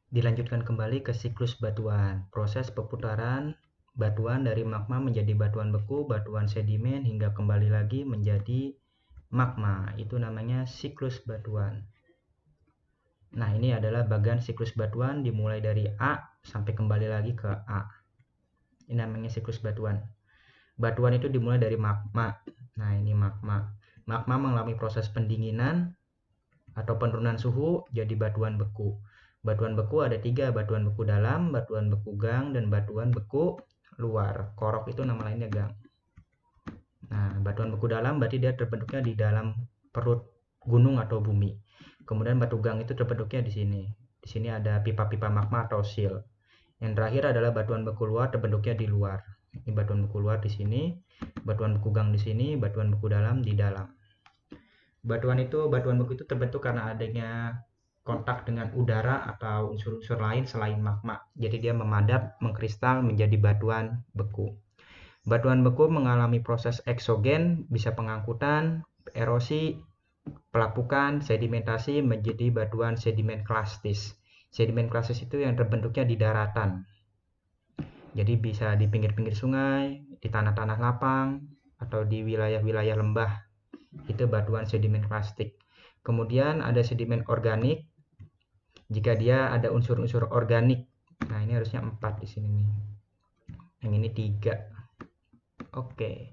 Dilanjutkan kembali ke siklus batuan. Proses perputaran batuan dari magma menjadi batuan beku, batuan sedimen, hingga kembali lagi menjadi magma. Itu namanya siklus batuan. Nah, ini adalah bagian siklus batuan dimulai dari A sampai kembali lagi ke A. Ini namanya siklus batuan. Batuan itu dimulai dari magma. Nah, ini magma. Magma mengalami proses pendinginan atau penurunan suhu jadi batuan beku. Batuan beku ada 3, batuan beku dalam, batuan beku gang, dan batuan beku luar. Korok itu nama lainnya gang. Nah, batuan beku dalam berarti dia terbentuknya di dalam perut gunung atau bumi. Kemudian batu gang itu terbentuknya di sini. Di sini ada pipa-pipa magma atau seal. Yang terakhir adalah batuan beku luar terbentuknya di luar. Ini batuan beku luar di sini, batuan beku gang di sini, batuan beku dalam di dalam. Batuan beku itu terbentuk karena adanya kontak dengan udara atau unsur-unsur lain selain magma. Jadi dia memadat, mengkristal menjadi batuan beku. Batuan beku mengalami proses eksogen, bisa pengangkutan, erosi, pelapukan, sedimentasi menjadi batuan sedimen klastis. Sedimen klastis itu yang terbentuknya di daratan. Jadi bisa di pinggir-pinggir sungai, di tanah-tanah lapang, atau di wilayah-wilayah lembah. Itu batuan sedimen klastik. Kemudian ada sedimen organik. Jika dia ada unsur-unsur organik. Nah, ini harusnya 4 di sini nih. Yang ini 3. Oke.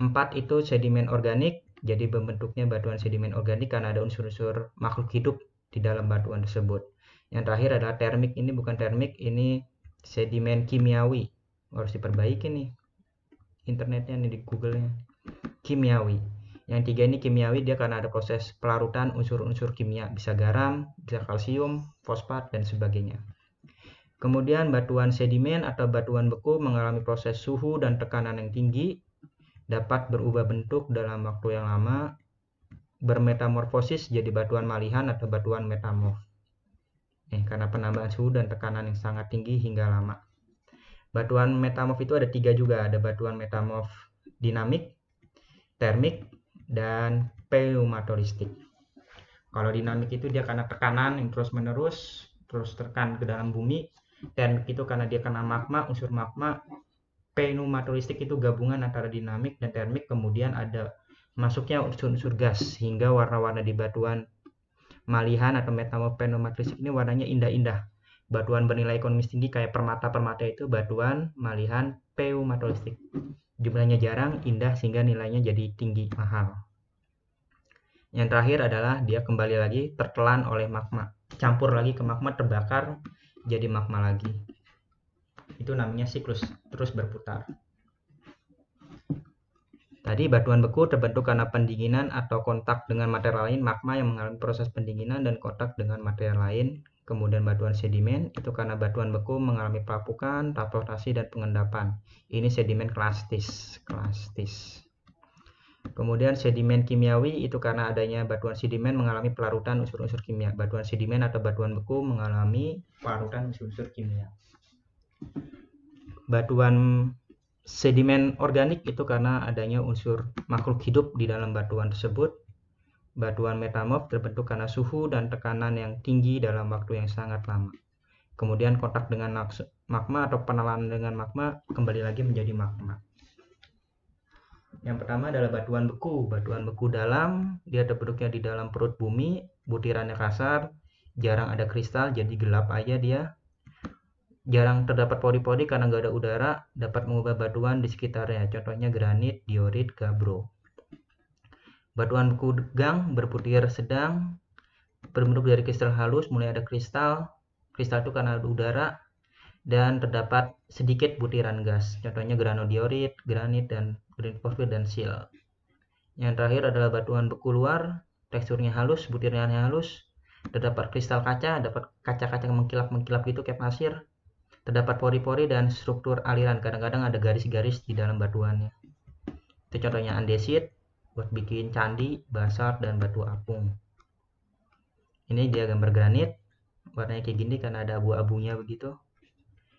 4 itu sedimen organik. Jadi bentuknya batuan sedimen organik karena ada unsur-unsur makhluk hidup di dalam batuan tersebut. Yang terakhir adalah termik. Ini bukan termik, ini sedimen kimiawi. Harus diperbaiki nih internetnya nih, di Google-nya. Kimiawi. Yang 3 ini kimiawi, dia karena ada proses pelarutan unsur-unsur kimia, bisa garam, bisa kalsium, fosfat, dan sebagainya. Kemudian batuan sedimen atau batuan beku mengalami proses suhu dan tekanan yang tinggi, dapat berubah bentuk dalam waktu yang lama, bermetamorfosis jadi batuan malihan atau batuan metamorf. Karena penambahan suhu dan tekanan yang sangat tinggi hingga lama. Batuan metamorf itu ada 3 juga, ada batuan metamorf dinamik, termik, dan pneumatoristik. Kalau dinamik itu dia karena tekanan yang terus menerus, terus tekan ke dalam bumi. Termik itu karena dia kena magma, unsur magma. Pneumatoristik itu gabungan antara dinamik dan termik, kemudian ada masuknya unsur-unsur gas hingga warna-warna di batuan malihan atau metamorf pneumatoristik ini warnanya indah-indah. Batuan bernilai ekonomis tinggi kayak permata-permata itu batuan malihan pneumatoristik. Jumlahnya jarang, indah, sehingga nilainya jadi tinggi, mahal. Yang terakhir adalah dia kembali lagi tertelan oleh magma, campur lagi ke magma, terbakar jadi magma lagi. Itu namanya siklus, terus berputar. Tadi batuan beku terbentuk karena pendinginan atau kontak dengan material lain, magma yang mengalami proses pendinginan dan kontak dengan material lain. Kemudian batuan sedimen itu karena batuan beku mengalami pelapukan, transportasi, dan pengendapan. Ini sedimen klastis. Kemudian sedimen kimiawi itu karena adanya batuan sedimen mengalami pelarutan unsur-unsur kimia. Batuan sedimen atau batuan beku mengalami pelarutan unsur-unsur kimia. Batuan sedimen organik itu karena adanya unsur makhluk hidup di dalam batuan tersebut. Batuan metamorf terbentuk karena suhu dan tekanan yang tinggi dalam waktu yang sangat lama. Kemudian kontak dengan magma atau penelan dengan magma kembali lagi menjadi magma. Yang pertama adalah batuan beku. Batuan beku dalam, dia terbentuknya di dalam perut bumi, butirannya kasar, jarang ada kristal, jadi gelap aja dia. Jarang terdapat pori-pori karena nggak ada udara, dapat mengubah batuan di sekitarnya. Contohnya granit, diorit, gabbro. Batuan beku gang berputir sedang, berbentuk dari kristal halus, mulai ada kristal. Kristal itu karena ada udara, dan terdapat sedikit butiran gas. Contohnya granodiorit, granit, dan granit fosfat, dan seal. Yang terakhir adalah batuan beku luar, teksturnya halus, butirannya halus, terdapat kristal kaca, dapat kaca-kaca mengkilap-mengkilap gitu kayak pasir, terdapat pori-pori dan struktur aliran, kadang-kadang ada garis-garis di dalam batuannya. Itu contohnya andesit, buat bikin candi, basalt, dan batu apung. Ini dia gambar granit, warnanya kayak gini karena ada abu-abunya begitu.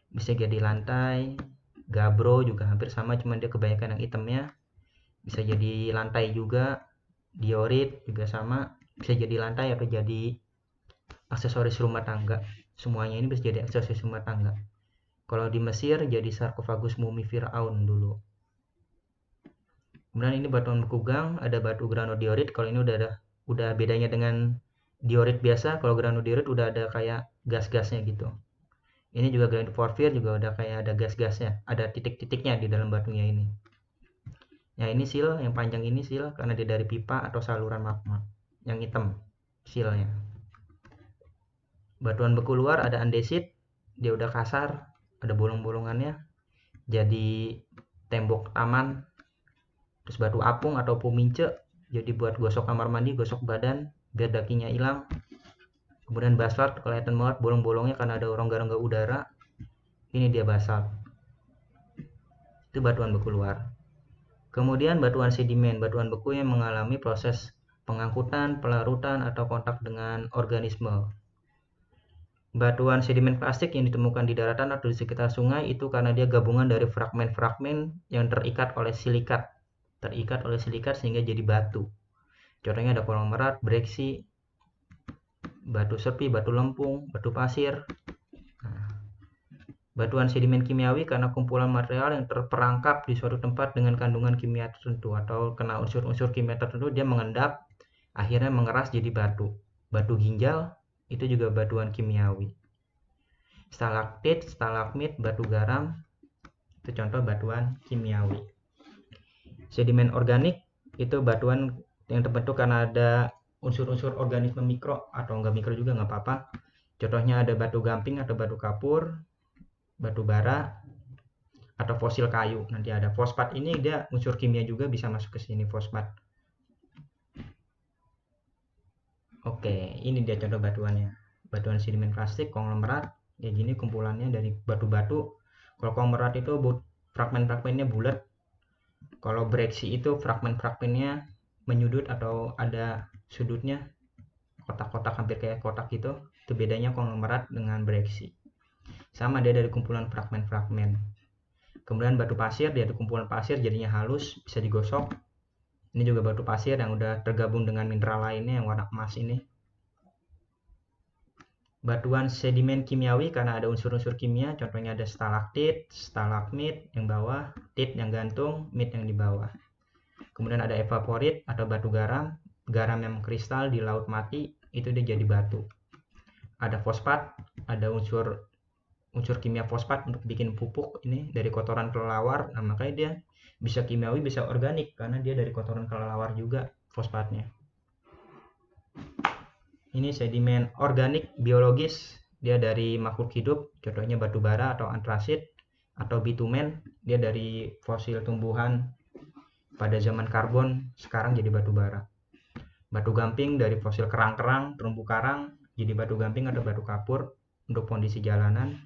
Bisa jadi lantai, gabbro juga hampir sama, cuman dia kebanyakan yang hitamnya. Bisa jadi lantai juga, diorit juga sama, bisa jadi lantai atau jadi aksesoris rumah tangga. Semuanya ini bisa jadi aksesoris rumah tangga. Kalau di Mesir jadi sarkofagus mumi Firaun dulu. Kemudian ini batuan beku gang, ada batu granodiorit. Kalau ini udah bedanya dengan diorit biasa. Kalau granodiorit udah ada kayak gas-gasnya gitu. Ini juga granit porfir juga udah kayak ada gas-gasnya, ada titik-titiknya di dalam batunya ini. Nah, ini seal, yang panjang ini seal karena dia dari pipa atau saluran magma. Yang hitam sealnya. Batuan beku luar ada andesit, dia udah kasar, ada bolong-bolongannya. Jadi tembok taman. Terus batu apung atau pumince, jadi buat gosok kamar mandi, gosok badan biar dakinya hilang. Kemudian basalt, kelihatan banget bolong-bolongnya karena ada rongga-rongga udara. Ini dia basalt. Itu batuan beku luar. Kemudian batuan sedimen, batuan beku yang mengalami proses pengangkutan, pelarutan, atau kontak dengan organisme. Batuan sedimen plastik yang ditemukan di daratan atau di sekitar sungai itu karena dia gabungan dari fragmen-fragmen yang terikat oleh silikat. Sehingga jadi batu. Contohnya ada konglomerat, breksi, batu sepi, batu lempung, batu pasir. Batuan sedimen kimiawi karena kumpulan material yang terperangkap di suatu tempat dengan kandungan kimia tertentu atau kena unsur-unsur kimia tertentu, dia mengendap, akhirnya mengeras jadi batu. Batu ginjal itu juga batuan kimiawi. Stalaktit, stalagmit, batu garam itu contoh batuan kimiawi. Sedimen organik itu batuan yang terbentuk karena ada unsur-unsur organisme mikro atau enggak mikro juga nggak apa-apa. Contohnya ada batu gamping atau batu kapur, batu bara, atau fosil kayu. Nanti ada fosfat, ini dia unsur kimia juga bisa masuk ke sini, fosfat. Oke, ini dia contoh batuannya. Batuan sedimen plastik, konglomerat, kayak gini kumpulannya dari batu-batu. Kalau konglomerat itu fragmen-fragmennya bulat. Kalau breksi itu fragmen-fragmennya menyudut atau ada sudutnya, kotak-kotak hampir kayak kotak gitu. Itu bedanya konglomerat dengan breksi. Sama dia dari kumpulan fragmen-fragmen. Kemudian batu pasir, dia ada kumpulan pasir jadinya halus, bisa digosok. Ini juga batu pasir yang udah tergabung dengan mineral lainnya yang warna emas ini. Batuan sedimen kimiawi karena ada unsur-unsur kimia, contohnya ada stalaktit, stalagmit yang bawah, tit yang gantung, mit yang di bawah. Kemudian ada evaporit atau batu garam, garam yang kristal di laut mati, itu dia jadi batu. Ada fosfat, ada unsur kimia fosfat untuk bikin pupuk ini dari kotoran kelelawar. Nah, makanya dia bisa kimiawi, bisa organik karena dia dari kotoran kelelawar juga fosfatnya. Ini sedimen organik biologis, dia dari makhluk hidup, contohnya batu bara atau antrasit atau bitumen, dia dari fosil tumbuhan pada zaman karbon, sekarang jadi batu bara. Batu gamping dari fosil kerang-kerang, terumbu karang, jadi batu gamping atau batu kapur untuk kondisi jalanan.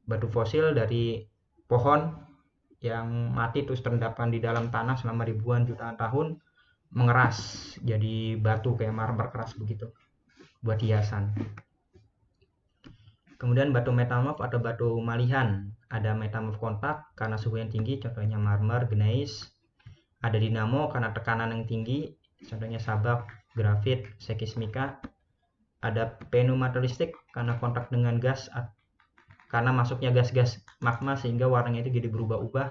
Batu fosil dari pohon yang mati terus terendapkan di dalam tanah selama ribuan jutaan tahun, mengeras jadi batu kayak marmer keras begitu buat hiasan. Kemudian batu metamorf atau batu malihan, ada metamorf kontak karena suhu yang tinggi, contohnya marmer, gneiss. Ada dinamo karena tekanan yang tinggi, contohnya sabak, grafit, sekismika. Ada pneumatologistik karena kontak dengan gas, karena masuknya gas-gas magma sehingga warnanya itu jadi berubah-ubah.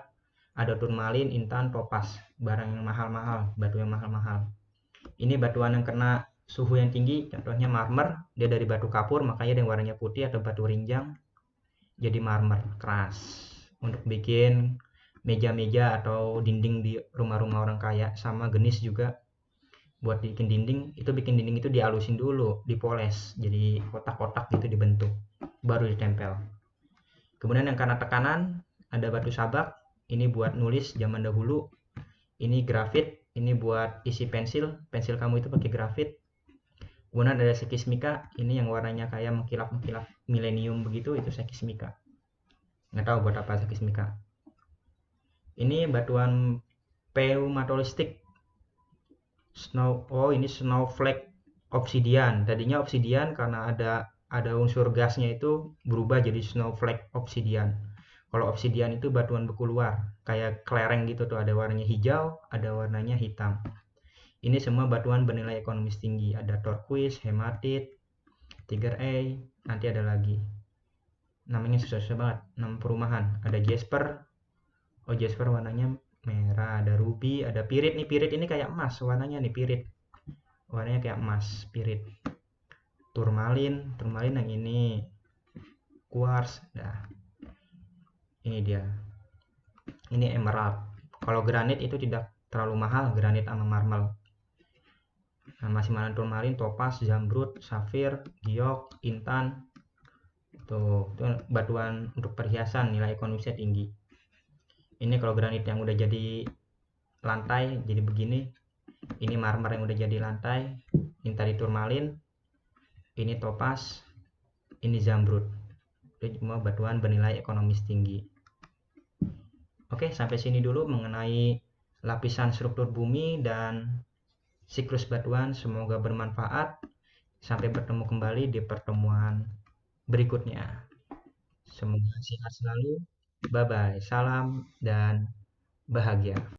Ada turmalin, intan, topas, barang yang mahal-mahal, batu yang mahal-mahal. Ini batuan yang kena suhu yang tinggi, contohnya marmer, dia dari batu kapur, makanya yang warnanya putih, atau batu rinjang, jadi marmer keras. Untuk bikin meja-meja atau dinding di rumah-rumah orang kaya, sama genis juga. Buat bikin dinding itu dihalusin dulu, dipoles, jadi kotak-kotak gitu dibentuk, baru ditempel. Kemudian yang karena tekanan ada batu sabak, ini buat nulis zaman dahulu. Ini grafit, ini buat isi pensil kamu itu pakai grafit. Kemudian ada sekismika, ini yang warnanya kayak mengkilap-mengkilap milenium begitu, itu sekismika. Nggak tahu buat apa sekismika. Ini batuan pneumatologistik. Ini snowflake obsidian. Tadinya obsidian karena ada unsur gasnya itu berubah jadi snowflake obsidian. Kalau obsidian itu batuan beku luar, kayak kelereng gitu tuh, ada warnanya hijau, ada warnanya hitam. Ini semua batuan bernilai ekonomis tinggi, ada turquoise, hematit, tiger eye, nanti ada lagi. namanya susah-susah banget. Nama perumahan ada jasper. Oh, jasper warnanya merah. Ada ruby, ada pirit. Nih pirit ini kayak emas warnanya nih, pirit warnanya kayak emas, pirit. Turmalin yang ini. Quartz. Nah, ini dia, ini emerald. Kalau granit itu tidak terlalu mahal, granit sama marble. Nah, masih mana turmalin, topaz, zamrud, safir, giok, intan. Tuh, itu batuan untuk perhiasan, nilai ekonomisnya tinggi. Ini kalau granit yang udah jadi lantai jadi begini, ini marmer yang udah jadi lantai, ini tadi turmalin, ini topaz, ini zamrud. Itu semua batuan bernilai ekonomis tinggi. Oke, sampai sini dulu mengenai lapisan struktur bumi dan siklus batuan. Semoga bermanfaat. Sampai bertemu kembali di pertemuan berikutnya. Semoga sehat selalu. Bye bye. Salam dan bahagia.